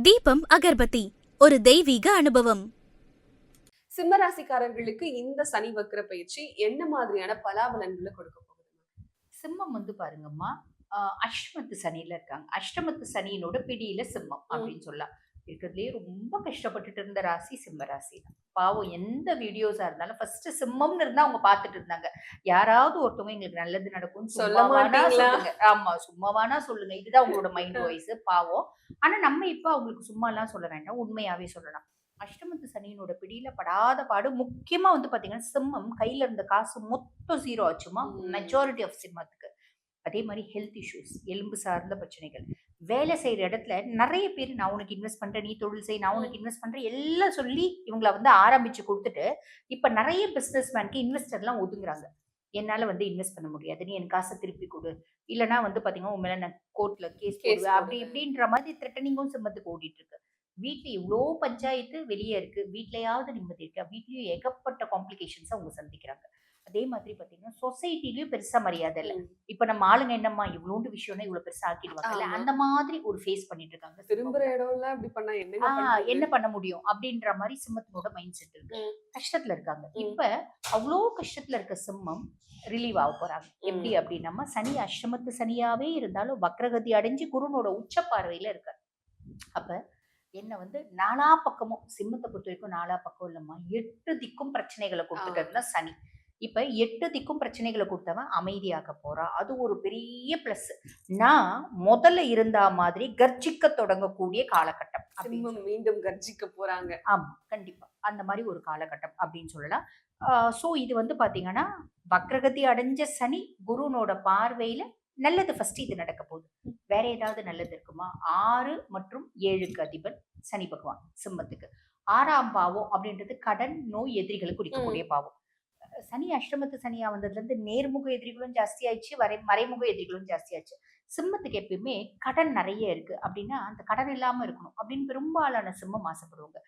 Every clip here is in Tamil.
தீபம் அகர்பத்தி ஒரு தெய்வீக அனுபவம். சிம்மராசிக்காரர்களுக்கு இந்த சனி வக்ர பயிற்சி என்ன மாதிரியான பலாபலன்களை கொடுக்க போகுது? சிம்மம் பாருங்கம்மா, அஷ்டமத்து சனியில இருக்காங்க. அஷ்டமத்து சனியினோட பிடியில சிம்மம் அப்படின்னு சொல்லலாம். இருக்கிறதுலயே ரொம்ப கஷ்டப்பட்டுட்டு இருந்த ராசி சிம்ம ராசி தான். பாவம் எந்த வீடியோஸா இருந்தாலும் ஃபர்ஸ்ட் சிம்மம்னு இருந்தா அவங்க பார்த்துட்டு இருந்தாங்க. யாராவது ஒருத்தவங்க எங்களுக்கு நல்லது நடக்கும்னு சொல்லுங்க. ஆமா, சும்மாவானா சொல்லுங்க. இதுதான் உங்களோட மைண்ட் வாய்ஸ். பாவம். ஆனா நம்ம இப்ப அவங்களுக்கு சும்மா எல்லாம் சொல்ல வேண்டாம், உண்மையாவே சொல்லலாம். அஷ்டமத்து சனியினோட பிடியில படாத பாடு. முக்கியமா பாத்தீங்கன்னா சிம்மம் கையில இருந்த காசு மொத்தம் ஜீரோ ஆச்சுமா, மெஜாரிட்டி ஆஃப் சிம்மத்துக்கு. அதே மாதிரி ஹெல்த் இஷ்யூஸ், எலும்பு சார்ந்த பிரச்சனைகள், வேலை செய்யற இடத்துல நிறைய பேர் நான் உனக்கு இன்வெஸ்ட் பண்றேன், நீ தொழில் செய், நான் உனக்கு இன்வெஸ்ட் பண்றேன் எல்லாம் சொல்லி இவங்கள ஆரம்பிச்சு கொடுத்துட்டு இப்ப நிறைய பிசினஸ் மேனுக்கு இன்வெஸ்டர் எல்லாம் ஒதுங்குறாங்க. என்னால இன்வெஸ்ட் பண்ண முடியாது, நீ எனக்கு காசை திருப்பி கொடு, இல்லைன்னா பாத்தீங்கன்னா உன் மேல நான் கோர்ட்ல கேஸ் போடுவேன் அப்படி இப்படின்ற மாதிரி த்ரெட்டனிங்கும் சிம்மத்துக்கு ஓடிட்டு இருக்கு. வீட்டுல இவ்வளோ பஞ்சாயத்து வெளியே இருக்கு, வீட்லயாவது நிம்மதி இருக்கா? வீட்லயும் ஏகப்பட்ட காம்ப்ளிகேஷன்ஸ் அவங்க சந்திக்கிறாங்க. அதே மாதிரி பாத்தீங்கன்னா சொசைட்டிலயும் பெருசா மரியாதை இல்லை. இப்ப நம்ம ஆளுங்க என்னம்மா இவ்வளோண்டு விஷயம்னா இவ்வளவு பெருசா ஆக்கிடுவாங்கல்ல, அந்த மாதிரி ஒரு ஃபேஸ் பண்ணிட்டு இருக்காங்க. திரும்புற இடம்லாம் இப்படி பண்ணா என்ன பண்ண முடியும் அப்படின்ற மாதிரி சிம்மத்தினோட மைண்ட் செட் இருக்கு. கஷ்டத்துல இருக்காங்க. இப்ப அவ்வளோ கஷ்டத்துல இருக்க சிம்மம் ரிலீவ் ஆக போறாங்க. எப்படி அப்படின்னா, சனி அஷ்டமத்து சனியாவே இருந்தாலும் வக்ரகதி அடைஞ்சு குருனோட உச்ச பார்வையில இருக்காரு. அப்ப என்ன நாலா பக்கமும், சிம்மத்தை பொறுத்த வரைக்கும் நாலா பக்கம் இல்லம்மா, 8 திக்கும் பிரச்சனைகளை கொடுத்துட்டதுன்னா சனி. இப்ப 8 திக்கும் பிரச்சனைகளை கொடுத்தவன் அமைதியாக போறான். அது ஒரு பெரிய பிளஸ். நான் முதல்ல இருந்த மாதிரி கர்ஜிக்க தொடங்கக்கூடிய காலகட்டம். மீண்டும் கர்ஜிக்க போறாங்க. ஆமா, கண்டிப்பா அந்த மாதிரி ஒரு காலகட்டம் அப்படின்னு சொல்லலாம். சோ இது பாத்தீங்கன்னா வக்ரகதி அடைஞ்ச சனி குருனோட பார்வையில நல்லது ஃபர்ஸ்ட் இது நடக்க போகுது. வேற ஏதாவது நல்லது இருக்குமா? 6 மற்றும் 7க்கு அதிபன் சனி பகவான் சிம்மத்துக்கு. 6ஆம் பாவம் அப்படின்றது கடன், நோய், எதிரிகளை குறிக்கக்கூடிய பாவம். சனி அஷ்டமத்து சனியா வந்ததுல இருந்து நேர்முக எதிரிகளும் ஜாஸ்தி ஆயிடுச்சு, மறைமுக எதிரிகளும் ஜாஸ்தி ஆயிடுச்சு. சிம்மத்துக்கு எப்பயுமே கடன் நிறைய இருக்கு அப்படின்னா அந்த கடன் இல்லாம இருக்கணும் அப்படின்னு பெரும்பாலான சிம்மம் ஆசைப்படுவாங்க.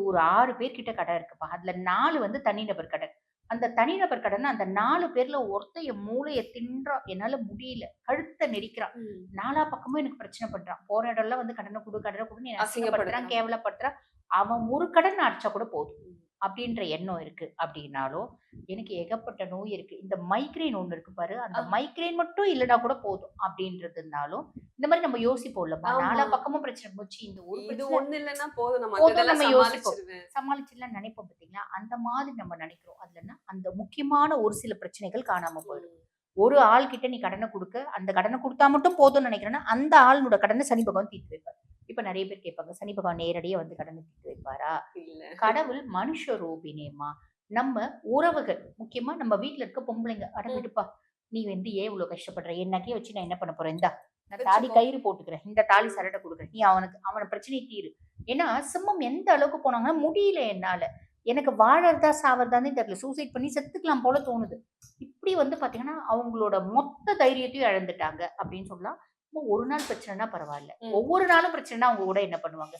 ஒரு 6 பேர்கிட்ட கடன் இருக்குப்பா, அதுல 4 தனிநபர் கடன். அந்த தனிநபர் கடன் அந்த 4 பேர்ல ஒருத்தைய மூளைய தின்றான், என்னால முடியல, கழுத்தை நெரிக்கிறான், 4 பக்கமும் எனக்கு பிரச்சனை பண்றான், போற இடம்லாம் கடனை கொடுன்னு அசிங்கப்படுத்துறான், கேவலப்படுத்துறான். அவன் ஒரு கடன் அடிச்சா கூட போதும் அப்படின்ற எண்ணம் இருக்கு. அப்படின்னாலும் எனக்கு ஏகப்பட்ட நோய் இருக்கு, இந்த மைக்ரேன் ஒண்ணு இருக்கு பாரு, அந்த மைக்ரேன் மட்டும் இல்லைன்னா கூட போதும் அப்படின்றதுனாலும் இந்த மாதிரி நம்ம யோசிப்போம்ல, 4 பக்கமும் பிரச்சனை போச்சு, இந்த ஒரு ஒண்ணு இல்லைன்னா போதும் நம்ம யோசிப்போம், சமாளிச்சுலாம் நினைப்போம் பாத்தீங்களா? அந்த மாதிரி நம்ம நினைக்கிறோம். அதுலன்னா அந்த முக்கியமான ஒரு சில பிரச்சனைகள் காணாம போயிடும். ஒரு ஆள் கிட்ட நீ கடனை கொடுக்க, அந்த கடனை கொடுத்தா மட்டும் போதும்னு நினைக்கிறேன்னா அந்த ஆளோட கடனை சனி பகவான் தீர்த்து வைப்பார். இப்ப நிறைய பேர் கேட்பாங்க, சனி பகவான் நேரடியா கடனை தீர்த்து வைப்பாரா? இல்ல, கடவுள் மனுஷ ரூபினேமா. நம்ம உறவுகள், முக்கியமா நம்ம வீட்டுல இருக்க பொம்பளைங்க, அடவிடுப்பா நீ ஏன் இவ்வளவு கஷ்டப்படுற, என்னக்கே வச்சு நான் என்ன பண்ண போறேன், இந்தா நான் தாலி கயிறு போட்டுக்கிறேன், இந்த தாலி சரட்டை கொடுக்குறேன், நீ அவனை பிரச்சனை தீரு. ஏன்னா சிம்மம் எந்த அளவுக்கு போனாங்கன்னா, முடியல என்னால, எனக்கு வாழறதா சாவறதான்னு தெரியல, சூசைட் பண்ணி செத்துக்கலாம் போல தோணுது. இப்படி பாத்தீங்கன்னா அவங்களோட மொத்த தைரியத்தையும் இழந்துட்டாங்க அப்படின்னு சொல்லலாம். ஒரு நாள் பிரச்சனைனா பரவாயில்ல, ஒவ்வொரு நாளும் பிரச்சனைனா அவங்க கூட என்ன பண்ணுவாங்க?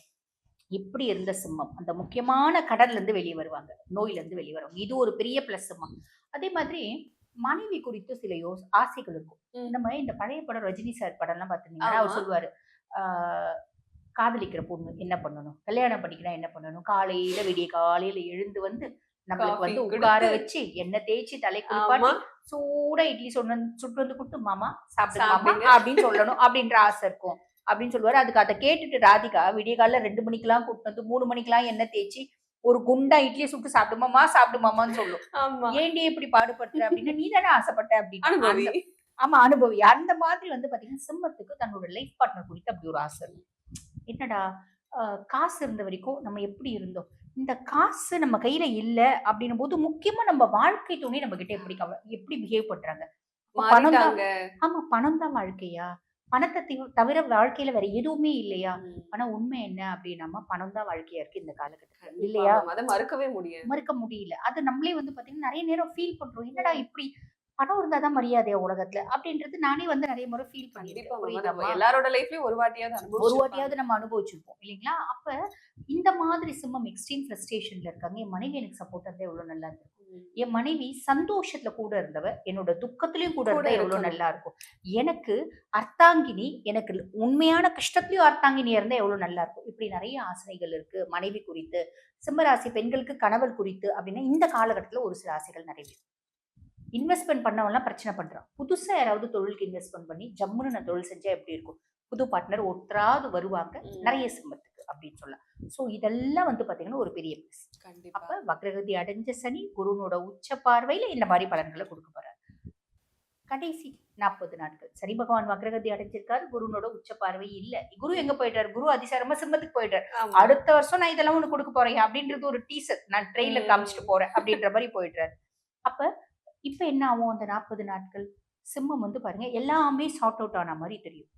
இப்படி இருந்த சிம்மம் அந்த முக்கியமான கடன்ல இருந்து வெளியே வருவாங்க, நோயில இருந்து வெளியே வருவாங்க. இது ஒரு பெரிய பிளஸ் சிம்மம். அதே மாதிரி மனைவி குறித்து சில ஆசைகள் இருக்கும். நம்ம இந்த பழைய படம், ரஜினி சார் படம் எல்லாம் பாத்தீங்கன்னா அவர் சொல்லுவாரு, காதலிக்கிற பொண்ணு என்ன பண்ணணும், கல்யாணம் பண்ணிக்கணும் என்ன பண்ணணும், விடிய காலையில எழுந்து நம்மளுக்கு உட்கார வச்சு எண்ணெய் தேய்ச்சி தலை குளிப்பாட்டி சூடா இட்லி சுட்டு கொடுத்து, மாமா சாப்பிடுங்க அப்படின்னு சொல்லணும் அப்படின்ற ஆசை இருக்கும் அப்படின்னு சொல்லுவாரு. அதுக்கு அதை கேட்டுட்டு ராதிகா விடிய காலைல 2 மணிக்கெல்லாம் கூப்பிட்டு 3 மணிக்கெல்லாம் எண்ணெய் தேய்ச்சி ஒரு குண்டா இட்லியை சுட்டு சாப்பிடுமாமான்னு சொல்லும். ஏண்டி இப்படி பாடுபடுற அப்படின்னா, நீ தானே ஆசைப்பட்ட அப்படின்னு. ஆமா, அனுபவி. அந்த மாதிரி பாத்தீங்கன்னா சிம்மத்துக்கு தன்னோட லைஃப் பார்ட்னர் குறித்து அப்படி ஒரு ஆசை இருக்கும். என்னடா காசு இருந்த வரைக்கும் நம்ம எப்படி இருந்தோம், இந்த காசு நம்ம கையில இல்ல அப்படின்னும் போது முக்கியமா நம்ம வாழ்க்கை துணை நம்ம கிட்ட எப்படி பிஹேவ் பண்றாங்க? பணம் தான். ஆமா, பணம் தான் வாழ்க்கையா? பணத்தை தவிர வாழ்க்கையில வேற எதுவுமே இல்லையா? ஆனா உண்மை என்ன அப்படின்னா, பணம் தான் வாழ்க்கையா இருக்கு இந்த காலகட்டத்துல, இல்லையா? அதை மறுக்க முடியல. அது நம்மளே பாத்தீங்கன்னா நிறைய நேரம் ஃபீல் பண்றோம், என்னடா இப்படி பணம் இருந்தாதான் மரியாதையா உலகத்துல அப்படின்றது நானே நிறைய முறை ஃபீல் பண்ணிருக்கேன். எல்லாரோட லைஃப்லயும் ஒரு வாட்டியாவது நம்ம அனுபவிச்சிருப்போம் இல்லைங்களா? அப்ப இந்த மாதிரி சிம்மம் எக்ஸ்ட்ரீம் ஃப்ரஸ்ட்ரேஷன்ல இருக்காங்க, என் மனைவி எனக்கு சப்போர்ட் இருந்தா எவ்வளவு நல்லா இருக்கும், என் மனைவி சந்தோஷத்துல கூட இருந்தவ, என்னோட துக்கத்திலயும் கூட கூட இருந்தா எவ்வளவு இருக்கணும். நல்லா இருக்கும். எனக்கு அர்த்தாங்கினி, எனக்கு உண்மையான கஷ்டத்திலயும் அர்த்தாங்கினியா இருந்தா எவ்வளவு நல்லா இருக்கும். இப்படி நிறைய ஆசைகள் இருக்கு மனைவி குறித்து. சிம்மராசி பெண்களுக்கு கணவர் குறித்து அப்படின்னா இந்த காலகட்டத்துல ஒரு சில ஆசைகள் நிறைவேறும். இன்வெஸ்ட்மெண்ட் பண்ணவன்லாம் பிரச்சனை பண்றான். புதுசா யாராவது தொழிலுக்கு இன்வெஸ்ட்மெண்ட் பண்ணி ஜம்முன்னு நான் தொழில் செஞ்சா எப்படி இருக்கும்? புது பார்ட்னர் ஒருத்தராவது வருவாங்க நிறைய சிம்மத்துக்கு அப்படின்னு சொல்லலாம். சோ இதெல்லாம் வந்து பாத்தீங்கன்னா ஒரு பெரிய பிளஸ். கண்டிப்பா. அப்ப வக்ரகதி அடைஞ்ச சனி குருனோட உச்ச பார்வையில இந்த மாதிரி பலன்களை கொடுக்க போறாரு. கடைசி 40 நாட்கள் சனி பகவான் வக்ரகதி அடைஞ்சிருக்காரு, குருனோட உச்ச பார்வை இல்ல. குரு எங்க போயிட்டாரு? குரு அதிசாரமா சிம்மத்துக்கு போயிட்டாரு. ஆமா. அடுத்த வருஷம் நான் இதெல்லாம் உனக்கு கொடுக்க போறேன் அப்படின்றது ஒரு டீசர், நான் ட்ரெயின்ல காமிச்சிட்டு போறேன் அப்படின்ற மாதிரி போயிடுறாரு. அப்ப இப்ப என்ன ஆகும் அந்த 40 நாட்கள்? சிம்மம் வந்து பாருங்க எல்லாமே சார்ட் அவுட் ஆன மாதிரி தெரியும்.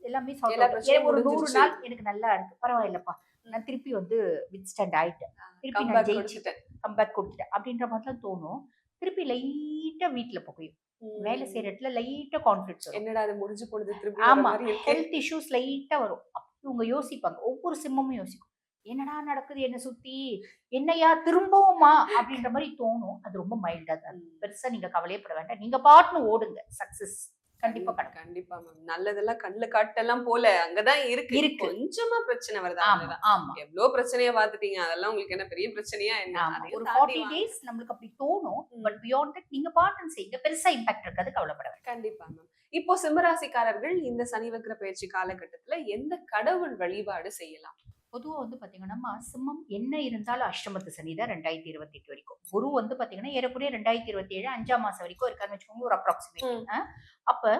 எல்லாமே சார்ட் எல்லா அவுட். பிரச்சனையும் ஒரு 100 முடிஞ்சிருச்சு. நாள் எனக்கு நல்லா இருக்கு, பரவாயில்லப்பா, நான் திருப்பி வந்து வித்ஸ்டாண்ட் ஆயிட்டேன், திருப்பி நான் கம்பேக் ஜெயிச்சுட்டேன், கம்பேக் கொடுத்துட்டேன் அப்படின்ற மாதிரிலாம் தோணும். திருப்பி லைட்டா வீட்டுல புகையும், வேலை செய்யற இடத்துல லைட்டா கான்ஃபிளிக்ஸ் வரும். என்னடா அது முடிஞ்சு போனது திருப்பி வர ஆமா, மாதிரி இருக்கே. ஹெல்த் இஷ்யூஸ் லைட்டா வரும். அப்ப இவங்க யோசிப்பாங்க, ஒவ்வொரு சிம்மமும் யோசிக்கும், என்னடா நடக்குது என்ன சுத்தி, என்னையா திரும்பவுமா அப்படின்ற மாதிரி தோணும். அது ரொம்ப மைல்டா தான் இருக்கும். பெருசா நீங்க கவலையப்பட வேண்டாம், நீங்க பாட்டுன்னு ஓடுங்க, சக்சஸ் கண்டிப்பா கிடைக்கும். கண்டிப்பா மேம். நல்லதெல்லாம் கண்ணுல காட்டெல்லாம் போல அங்கதான் இருக்கு. இருக்கு. கொஞ்சமா பிரச்சனை வருது, ஆமா அவ்வளவுதான். ஆமா எவ்வளவு பிரச்சனையா பாத்துட்டீங்க, அதெல்லாம் உங்களுக்கு என்ன பெரிய பிரச்சனையா என்ன? ஆமா. அதையும் ஒரு தாண்டி 40 வாங்க. டேஸ் நம்மளுக்கு அப்படி தோணும். பட் பியாண்ட் தட் நீங்க பாட்டுன்னு செய்யுங்க, பெருசா இம்பாக்ட் இருக்காது, கவலைப்பட வேண்டாம். கண்டிப்பா மேம். இப்போ சிம்மராசிக்காரர்கள் இந்த சனி வக்ர பயிற்சி காலகட்டத்துல எந்த கடவுள் வழிபாடு செய்யலாம்? பொதுவா வந்து பாத்தீங்கன்னா சிம்மம் என்ன இருந்தாலும் அஷ்டமத்து சனி தான் 2028 வரைக்கும். குரு வந்து பாத்தீங்கன்னா ஏறக்குறைய 2027 5ஆம் மாசம் வரைக்கும் இருக்கான்னு வச்சுக்கோங்க, ஒரு அப்ராக்சிமேட். அப்ப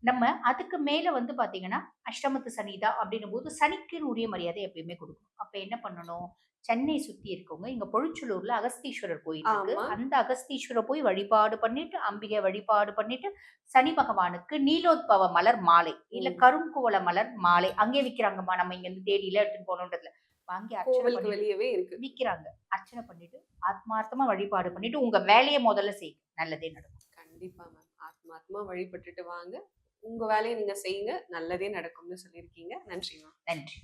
நம்ம அதுக்கு மேல வந்து பாத்தீங்கன்னா அஷ்டமத்து சனி தான் அப்படின்னும் போது சனிக்குன்னு உரிய மரியாதை எப்பயுமே கொடுக்கணும். அப்ப என்ன பண்ணணும்? சென்னை சுத்தி இருக்கவங்க இங்க பொழிச்சலூர்ல அகஸ்தீஸ்வரர் கோயில் இருக்கு, ஆமா. அந்த அகஸ்தீஸ்வரர் போய் வழிபாடு பண்ணிட்டு, அம்பிகை வழிபாடு பண்ணிட்டு, சனி பகவானுக்கு நீலோத்பவ மலர் மாலை இல்ல கருங்குவள மலர் மாலை அங்கே விக்கிறாங்கம்மா, நம்ம இங்க இருந்து தேடியில எடுத்துட்டு போனோன்றதுல வாங்கி அர்ச்சனை கோவிலுக்கு பண்ணிட்டு வெளியவே இருக்கு. விக்கிறாங்க. அர்ச்சனை பண்ணிட்டு ஆத்மார்த்தமா வழிபாடு பண்ணிட்டு உங்க வேலையை முதல்ல செய்யுங்க, நல்லதே நடக்கும். கண்டிப்பா மேம். ஆத்மாத்மா வழிபட்டுட்டு வாங்க, உங்க வேலையை நீங்க செய்யுங்க, நல்லதே நடக்கும்னு சொல்லியிருக்கீங்க. நன்றி மேம். நன்றி.